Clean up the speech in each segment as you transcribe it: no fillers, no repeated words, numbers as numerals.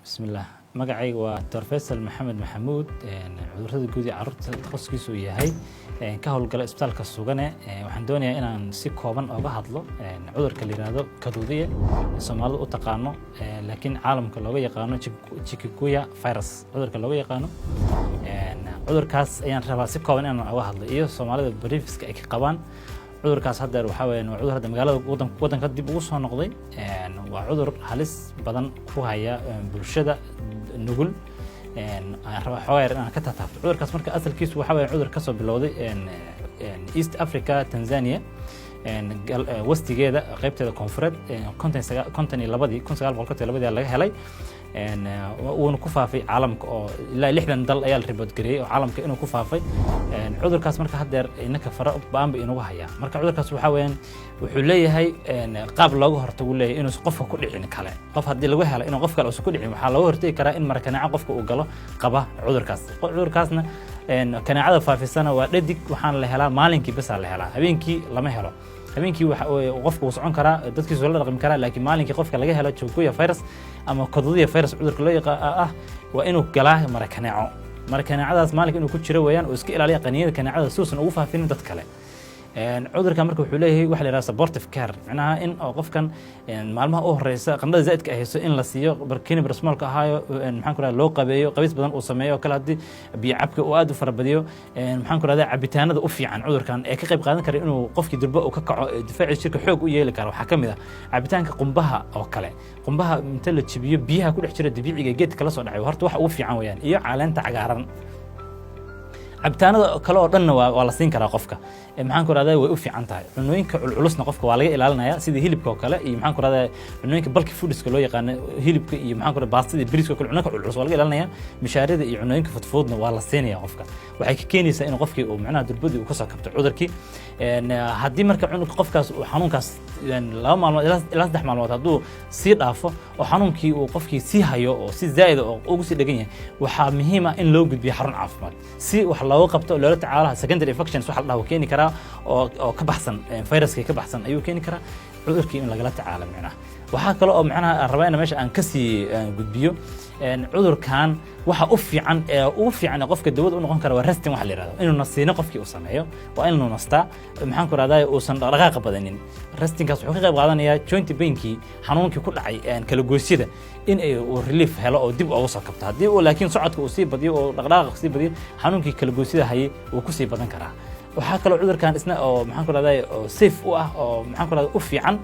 بسم الله magacayga waa Dr. Faisal Maxamed Maxamuud cudurrada guud ee carruurta qoskiisu yahay ka howlgala isbitaalka Sugane waxaan doonayaa inaan si kooban uga hadlo cudurka la yiraahdo kaduudiye Soomaalidu u taqaano laakiin caalamka looga yaqaano chikungunya virus cudurka looga yaqaano cudurkaas ayaan rabaa si kooban inaan uga hadlo iyo Soomaalida briefska ay ka qabaan cudurkaas hadda waxa weeyaan cudur hadda magaalada wadanka dib ugu soo noqday waa cudur halis badan ku haya bulshada nugul raba xawayr inaan ka taabto cudurkaas marka asalkiisu waxa weeyaan cudur ka soo bilowday East Africa Tanzania wastigeeda qaybteeda koonfureed konton iyo labadii laga helay uuna ku faafay caalamka oo ilaa 60 dal ayaa la report gareeyay oo caalamka inuu ku faafay cudurkaas marka haddeer inaka fara baanba inuu haya marka cudurkaas waxa weeyaan wuxuu leeyahay qaab looga hortago leeyahay inuu qofka ku dhicin kale qof hadii lagu helo inuu qof kale uu ku dhicin waxa looga hortagi karaa in markanaaca qofka uu galo qaba cudurkaasna kanaacada faafisana waa dhadig waxaan la helaa maalinkii bas la helaa habeenkii lama helo habeenkii waxa uu qofku socon karaa dadkiisu la dhaqmi karaa laakiin maalinkii qofka laga helo chikungunya virus ama kaduudiye virus cudurka loo yaqaan waa inuu galaa markanaacadaas maalinka inuu ku jiro weeyaan oo iska ilaaliya qaniyada kanaacada suusan ugu faafin dad kale cudurka marka wuxuu leeyahay wax la yiraahdo supportive care macnaha in qofkan maalmaha u horeysa qandhada zaidka ah hayso in la siiyo barkiina barasmaalka ahaayo maxaan ku raadaa loo qabeeyo qabiis badan uu sameeyo kala hadii biyo cabka uu aad u farabadiyo maxaan ku raadaa cabitaanada u fiican cudurkan ee ka qayb qaadan kara inuu qofkii durba uu ka kaco difaaci jirka xoog u yeeli karo waxa kamid ah cabitaanka qumbaha oo kale qumbaha inta la jibiyo biyaha ku dhex jira dabiiciga geedka kala soo dhacay horta wax ugu fiican weeyaan iyo caleenta cagaaran cabitaanada kale oo dhanna waa la siin karaa qofka maxaan ku raadayay way u fiican tahay cunooyinka culusna qofka waa laga ilaalinayaa sida hilibka oo kale iyo maxaan ku raadayay cunooyinka bulky foodska loo yaqaan hilibka iyo maxaan ku raadayay baastada bariiska kale cunooyinka culus waa laga ilaalinayaa mishaarida iyo cunooyinka fudfudna waa la siinayaa qofka waxay ka keenaysaa in qofkii uu macnaha durbadii uu ka soo kabto cudurkii haddii marka cunugga qofkaas uu xanuunkaas 2 maalmood ilaa 3 maalmood hadduu sii dhaafo oo xanuunkii uu qofkii sii hayo oo si zaid oo ugu sii dhagan yahay waxaa muhiim ah in loo gudbiyo xarun caafimaad si wax looga qabto loola tacaalaha secondary infections waxa la dhaho keeni karaa oo ka baxsan viruska ka baxsan ayuu keeni karaa cudurkii in lagala tacaalo macnaha waxa kale oo macnaha rabayna meesha aan ka sii gudbiyo cudurkan waxa u fiican qofka dawada u noqon kara waa resting wax la yiraahdo inuu nasiino qofkii uu sameeyo waa inuu nastaa maxaan ku raadayay uusan dhaqdhaqaaq badanin restingkaas wuxuu ka qayb qaadanayaa joint painkii xanuunkii ku dhacay kala goosyada in uu relief helo oo dib ugu soo kabto hadii uu laakiin socodka uu sii badiyo oo dhaqdhaqaaq sii badiyo xanuunkii kala goosyada hayay uu ku sii badan karaa waxa kale cudurkan isna oo maxaan ku raadayay oo safe u ah oo maxaan ku raadayay u fiican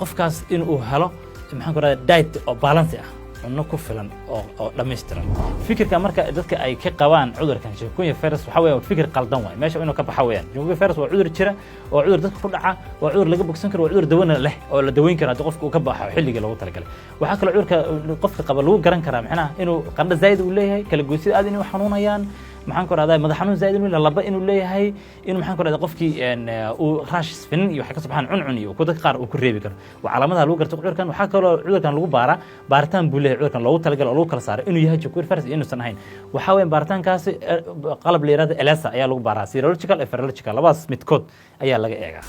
qofkaas in uu helo maxaan ku raadayay diet oo balance ah cunno ku filan oo dhameystiran fikirka marka dadka ay ka qabaan cudurkan chikungunya virus waxa weeye fikir qaldan waay meesha inuu ka baxo weeyaan chikungunya virus waa cudur jira oo cudur dadka ku dhaca waa cudur laga bogsan karo waa cudur dawana leh oo la daweyn karo haddii qofka uu ka baxo xilliga loogu talagalay waxa kale cudurka qofka qaba lagu garan karaa macnaha inuu qandho zaid uu leeyahay kala goysida aad inuu xanuunayaan maxaan ku raadayay madax xanuun zaid inuu laba inuu leeyahay inuu maxaan ku raadayay qofkii uu rash fin iyo waxa ka soo baxaan cuncun iyo ku dad qaar uu ku reebi karo waa calaamadaha lagu garto cudurkan waxa kale oo cudurkan lagu baaritaan buu leeyahay cudurkan loogu talagalay oo lagu kala saaray inuu yahay chikungunya virus iyo inuusan ahayn waxa weeyaan baaritaankaasi qalab la yiraahdo ELISA ayaa lagu baaraa serological iyo virological labadaas midkood ayaa laga eegaa